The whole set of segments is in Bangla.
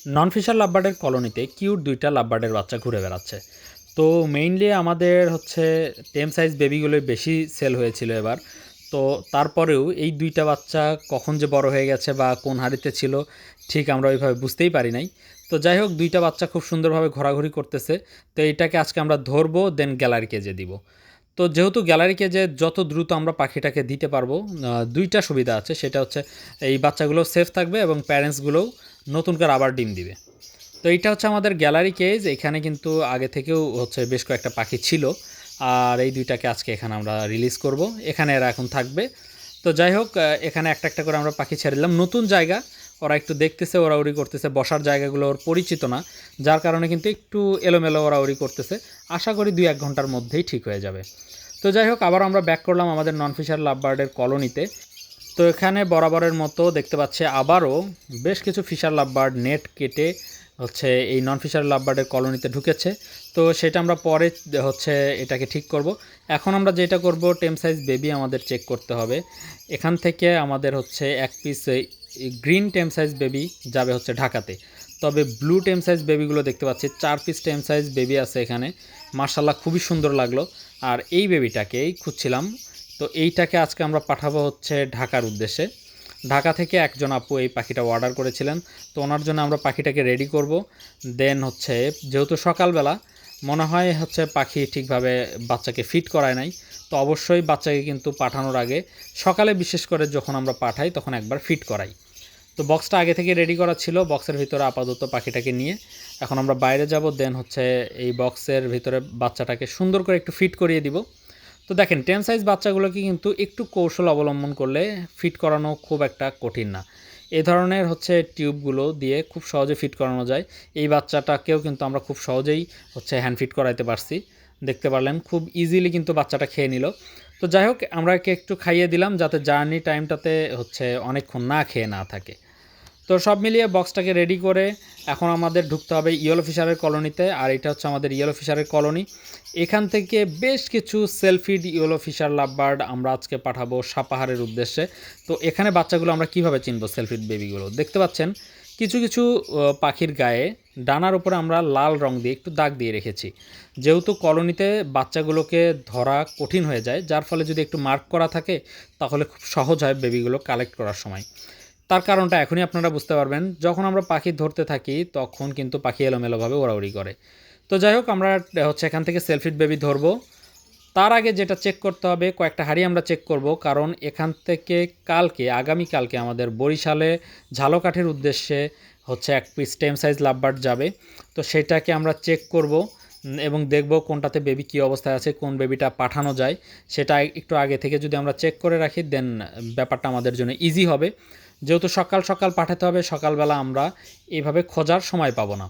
নন ফিশার লাভবার্ডের কলোনিতে কিউট দুইটা লাভবার্ডের বাচ্চা ঘুরে বেড়াচ্ছে। তো মেইনলি আমাদের হচ্ছে টেম সাইজ বেবিগুলোই বেশি সেল হয়েছিল এবার। তো তারপরেও এই দুইটা বাচ্চা কখন যে বড় হয়ে গেছে বা কোন হাড়িতে ছিল ঠিক আমরা ওইভাবে বুঝতেই পারি নাই। তো যাই হোক, দুইটা বাচ্চা খুব সুন্দরভাবে ঘোরাঘুরি করতেছে। তো এইটাকে আজকে আমরা ধরবো, দেন গ্যালারি কেজে দিব। তো যেহেতু গ্যালারি কেজে যত দ্রুত আমরা পাখিটাকে দিতে পারবো, দুইটা সুবিধা আছে। সেটা হচ্ছে এই বাচ্চাগুলো সেফ থাকবে এবং প্যারেন্টসগুলোও নতুন করে আবার ডিম দিবে। তো এইটা হচ্ছে আমাদের গ্যালারি কেজ। এখানে কিন্তু আগে থেকেও হচ্ছে বেশ কয়েকটা পাখি ছিল, আর এই দুইটাকে আজকে এখানে আমরা রিলিজ করব। এখানে এরা এখন থাকবে। তো যাই হোক, এখানে একটা একটা করে আমরা পাখি ছেড়ে দিলাম। নতুন জায়গা, ওরা একটু দেখতেছে, ওরাউরি করতেছে। বসার জায়গাগুলো ওর পরিচিত না, যার কারণে কিন্তু একটু এলোমেলো ওরাউরি করতেছে। আশা করি 2-1 ঘন্টার মধ্যেই ঠিক হয়ে যাবে। তো যাই হোক, আবার আমরা ব্যাক করলাম আমাদের নন ফিশার লাভবার্ডের কলোনিতে। তো এখানে বরাবরের মতো দেখতে পাচ্ছি আবারও বেশ কিছু ফিশার লাভবার্ড নেট কেটে হচ্ছে এই নন ফিশার লাভবার্ডের কলোনিতে ঢুকেছে। তো সেটা আমরা পরে হচ্ছে এটাকে ঠিক করব। এখন আমরা যেটা করব, টেম সাইজ বেবি আমাদের চেক করতে হবে। এখান থেকে আমাদের হচ্ছে এক পিস গ্রিন টেম সাইজ বেবি যাবে হচ্ছে ঢাকাতে। তবে ব্লু টেম সাইজ বেবিগুলো দেখতে পাচ্ছি 4 পিস টেম সাইজ বেবি আছে এখানে। মার্শাল্লাহ, খুবই সুন্দর লাগলো। আর এই বেবিটাকেই খুঁজছিলাম। তো এইটাকে আজকে আমরা পাঠাবো হচ্ছে ঢাকার উদ্দেশ্যে। ঢাকা থেকে একজন আপু এই পাখিটা অর্ডার করেছিলেন। তো ওনার জন্য আমরা পাখিটাকে রেডি করব। দেন হচ্ছে যেহেতু সকালবেলা মনে হয় হচ্ছে পাখি ঠিকভাবে বাচ্চাকে ফিট করায় নাই। তো অবশ্যই বাচ্চাকে কিন্তু পাঠানোর আগে সকালে বিশেষ করে যখন আমরা পাঠাই তখন একবার ফিট করাই। তো বক্সটা আগে থেকে রেডি করা ছিল। বক্সের ভিতরে আপাতত পাখিটাকে নিয়ে এখন আমরা বাইরে যাব। দেন হচ্ছে এই বক্সের ভিতরে বাচ্চাটাকে সুন্দর করে একটু ফিট করিয়ে দিব। তো দেখেন, টেম সাইজ বাচ্চাগুলোকে কিন্তু একটু কৌশল অবলম্বন করলে ফিট করানো খুব একটা কঠিন না। এই ধরনের হচ্ছে টিউবগুলো দিয়ে খুব সহজে ফিট করানো যায়। এই বাচ্চাটাকেও কিন্তু আমরা খুব সহজেই হচ্ছে হ্যান্ড ফিট করাইতে পারছি। দেখতে পারলেন খুব ইজিলি কিন্তু বাচ্চাটা খেয়ে নিল। তো যাই হোক, আমরা একে একটু খাইয়ে দিলাম যাতে জার্নি টাইমটাতে হচ্ছে অনেকক্ষণ না খেয়ে না থাকে। তো সব মিলিয়ে বক্সটাকে রেডি করে এখন আমাদের ঢুকতে হবে ইয়েলো ফিশারের কলোনিতে। আর এটা হচ্ছে আমাদের ইয়েলো ফিশারের কলোনি। এখান থেকে বেশ কিছু সেলফিড ইয়েলো ফিশার লাভবার্ড আমরা আজকে পাঠাবো সাপাহারের উদ্দেশ্যে। তো এখানে বাচ্চাগুলো আমরা কিভাবে চিনবো? সেলফিড বেবিগুলো দেখতে পাচ্ছেন কিছু কিছু পাখির গায়ে ডানার উপরে আমরা লাল রং দিয়ে একটু দাগ দিয়ে রেখেছি। যেহেতু কলোনিতে বাচ্চাগুলোকে ধরা কঠিন হয়ে যায়, যার ফলে যদি একটু মার্ক করা থাকে তাহলে খুব সহজ হয় বেবিগুলো কালেক্ট করার সময়। তার কারণটা এখনই আপনারা বুঝতে পারবেন। যখন আমরা পাখি ধরতে থাকি তখন কিন্তু পাখি এলোমেলোভাবে ওড়াউড়ি করে। তো যাই হোক, আমরা হচ্ছে এখান থেকে সেলফিড বেবি ধরবো। তার আগে যেটা চেক করতে হবে, কয়েকটা হাঁড়ি আমরা চেক করব। কারণ এখান থেকে আগামীকালকে আমাদের বরিশালে ঝালকাঠির উদ্দেশ্যে হচ্ছে এক পিস টেম সাইজ লাভবার্ড যাবে। তো সেটাকে আমরা চেক করব এবং দেখব কোনটাতে বেবি কী অবস্থায় আছে, কোন বেবিটা পাঠানো যায়। সেটা একটু আগে থেকে যদি আমরা চেক করে রাখি, দেন ব্যাপারটা আমাদের জন্য ইজি হবে। যেহেতু সকাল সকাল পাঠাতে হবে, সকালবেলা আমরা এইভাবে খোঁজার সময় পাবো না।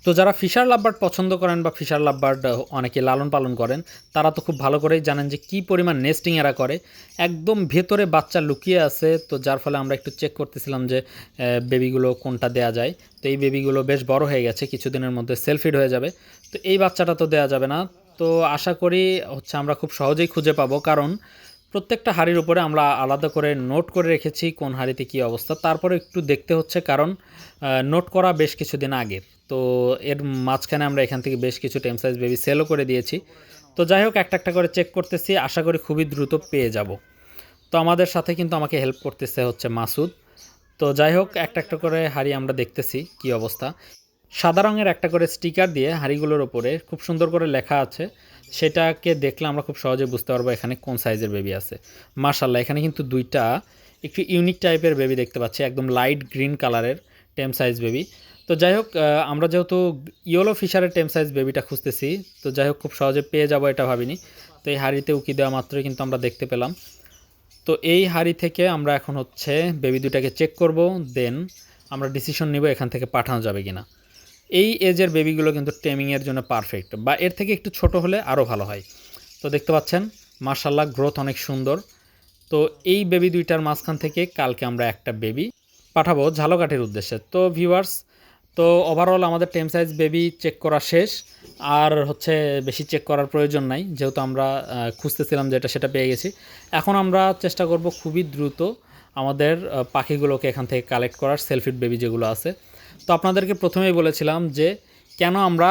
তো যারা ফিশার লাভবার্ড পছন্দ করেন বা ফিশার লাভবার্ড অনেকে লালন পালন করেন, তারা তো খুব ভালো করেই জানেন যে কী পরিমাণ নেস্টিং এরা করে। একদম ভেতরে বাচ্চা লুকিয়ে আছে। তো যার ফলে আমরা একটু চেক করতেছিলাম যে বেবিগুলো কোনটা দেয়া যায়। তো এই বেবিগুলো বেশ বড় হয়ে গেছে, কিছুদিনের মধ্যে সেলফিড হয়ে যাবে। তো এই বাচ্চাটা তো দেয়া যাবে না। তো আশা করি হচ্ছে আমরা খুব সহজেই খুঁজে পাবো, কারণ প্রত্যেকটা হাঁড়ির উপরে আমরা আলাদা করে নোট করে রেখেছি কোন হাঁড়িতে কী অবস্থা। তারপরে একটু দেখতে হচ্ছে, কারণ নোট করা বেশ কিছুদিন আগের। তো এর মাঝখানে আমরা এখান থেকে বেশ কিছু টেম সাইজ বেবি সেলও করে দিয়েছি। তো যাই হোক, একটা একটা করে চেক করতেছি, আশা করি খুবই দ্রুত পেয়ে যাব। তো আমাদের সাথে কিন্তু আমাকে হেল্প করতেছে হচ্ছে মাসুদ। তো যাই হোক, একটা একটা করে হাঁড়ি আমরা দেখতেছি কি অবস্থা। সাদা রঙের একটা করে স্টিকার দিয়ে হাঁড়িগুলোর ওপরে খুব সুন্দর করে লেখা আছে। সেটাকে দেখলে আমরা খুব সহজে বুঝতে পারবো এখানে কোন সাইজের বেবি আছে। মার্শাল্লাহ, এখানে কিন্তু দুইটা একটু ইউনিক টাইপের বেবি দেখতে পাচ্ছি, একদম লাইট গ্রিন কালারের টেম সাইজ বেবি। তো যাই হোক, আমরা যেহেতু ইয়েলো ফিশারের টেম সাইজ বেবিটা খুঁজতেছি, তো যাই হোক খুব সহজে পেয়ে যাব এটা ভাবিনি। তো এই হাঁড়িতে উকি দেওয়া মাত্রই কিন্তু আমরা দেখতে পেলাম। তো এই হাঁড়ি থেকে আমরা এখন হচ্ছে বেবি দুটাকে চেক করব। দেন আমরা ডিসিশন নিব এখান থেকে পাঠানো যাবে কিনা। এই এজের বেবিগুলো কিন্তু টেমিংয়ের জন্য পারফেক্ট, বা এর থেকে একটু ছোট হলে আরও ভালো হয়। তো দেখতে পাচ্ছেন মার্শাল্লাহ, গ্রোথ অনেক সুন্দর। তো এই বেবি দুইটার মাঝখান থেকে কালকে আমরা একটা বেবি পাঠাবো ঝালকাঠির উদ্দেশ্যে। তো ভিউয়ার্স, তো ওভারঅল আমাদের টেম সাইজ বেবি চেক করা শেষ। আর হচ্ছে বেশি চেক করার প্রয়োজন নাই, যেহেতু আমরা খুঁজতেছিলাম যেটা সেটা পেয়ে গেছি। এখন আমরা চেষ্টা করব খুবই দ্রুত আমাদের পাখিগুলোকে এখান থেকে কালেক্ট করার, সেলফিড বেবি যেগুলো আছে। তো আপনাদেরকে প্রথমেই বলেছিলাম যে কেন আমরা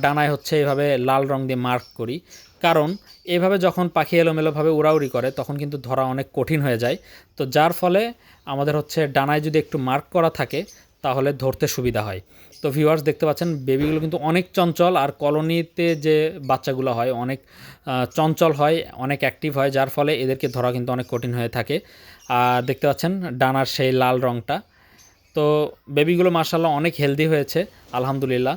ডানায় হচ্ছে এভাবে লাল রং দিয়ে মার্ক করি, কারণ এভাবে যখন পাখি এলোমেলোভাবে উড়াউড়ি করে তখন কিন্তু ধরা অনেক কঠিন হয়ে যায়। তো যার ফলে আমাদের হচ্ছে ডানায় যদি একটু মার্ক করা থাকে তাহলে ধরতে সুবিধা হয়। তো ভিউয়ার্স দেখতে পাচ্ছেন বেবিগুলো কিন্তু অনেক চঞ্চল, আর কলোনিতে যে বাচ্চাগুলো হয় অনেক চঞ্চল হয়, অনেক অ্যাক্টিভ হয়, যার ফলে এদেরকে ধরা কিন্তু অনেক কঠিন হয়ে থাকে। আর দেখতে পাচ্ছেন ডানার সেই লাল রঙটা। তো বেবিগুলো মার্শাল্লাহ অনেক হেলদি হয়েছে আলহামদুলিল্লাহ।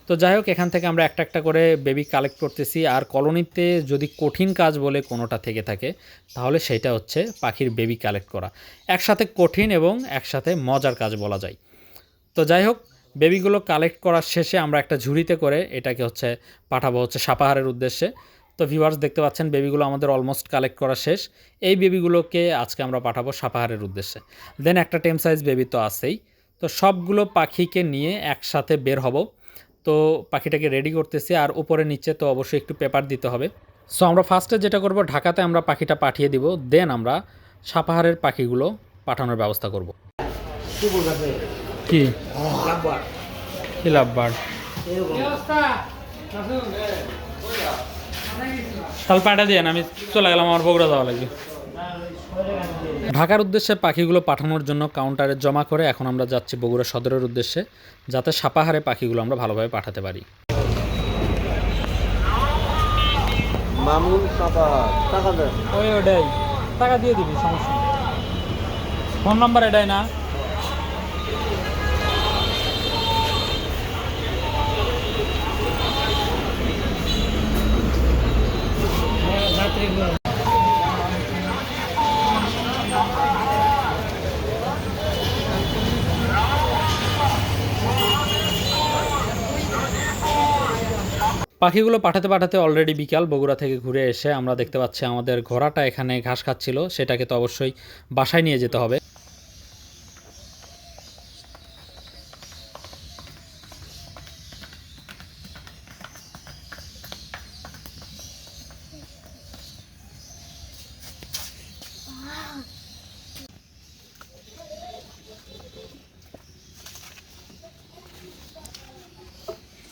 তো যাই হোক, এখান থেকে আমরা একটা একটা করে বেবি কালেক্ট করতেছি। আর কলোনিতে যদি কঠিন কাজ বলে কোনোটা থেকে থাকে তাহলে সেটা হচ্ছে পাখির বেবি কালেক্ট করা। একসাথে কঠিন এবং একসাথে মজার কাজ বলা যায়। তো যাই হোক, বেবিগুলো কালেক্ট করার শেষে আমরা একটা ঝুড়িতে করে এটাকে হচ্ছে পাঠাবো হচ্ছে সাপাহারের উদ্দেশ্যে। তো ভিউয়ার্স দেখতে পাচ্ছেন বেবিগুলো আমাদের অলমোস্ট কালেক্ট করা শেষ। এই বেবিগুলোকে আজকে আমরা পাঠাবো সাপাহারের উদ্দেশ্যে। দেন একটা টেম সাইজ বেবি তো আছেই। তো সবগুলো পাখিকে নিয়ে একসাথে বের হব। তো পাখিটাকে রেডি করতেছি, আর উপরে নিচে তো অবশ্যই একটু পেপার দিতে হবে। সো আমরা ফার্স্টে যেটা করব, ঢাকাতে আমরা পাখিটা পাঠিয়ে দিব, দেন আমরা সাপাহারের পাখিগুলো পাঠানোর ব্যবস্থা করব। কি কি লাভবার তাহলে পাঠা দিয়ে আমি চলে গেলাম, আমার বগুড়া যাওয়া লাগবে। ঢাকার উদ্দেশ্যে পাখিগুলো পাঠানোর জন্য কাউন্টারে জমা করে এখন আমরা যাচ্ছি বগুড়া সদরের উদ্দেশ্যে, যাতে সাপাহারে পাখিগুলো আমরা ভালোভাবে পাঠাতে পারি। মামুন সাপাহার টাকা দেন। ওটাই টাকা দিয়ে দিবি, সমস্যা নেই। ফোন নাম্বার এটাই না? পাখিগুলো পাঠাতে পাঠাতে অলরেডি বিকাল। বগুড়া থেকে ঘুরে এসে আমরা দেখতে পাচ্ছি আমাদের ঘোড়াটা এখানে ঘাস খাচ্ছিল, সেটাকে তো অবশ্যই বাসায় নিয়ে যেতে হবে।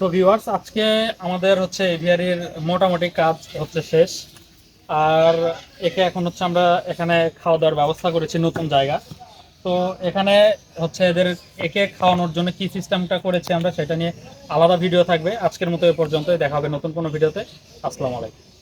তো ভিউয়ার্স, আজকে আমাদের হচ্ছে এভিয়ারির মোটামুটি কাজ হচ্ছে শেষ। আর একে এখন হচ্ছে আমরা এখানে খাওয়া দাওয়ার ব্যবস্থা করেছি নতুন জায়গা। তো এখানে হচ্ছে এদের একে খাওয়ানোর জন্য কি সিস্টেমটা করেছি আমরা সেটা নিয়ে আলাদা ভিডিও থাকবে। আজকের মতো এ পর্যন্তই, দেখা হবে নতুন কোনো ভিডিওতে। আসসালামু আলাইকুম।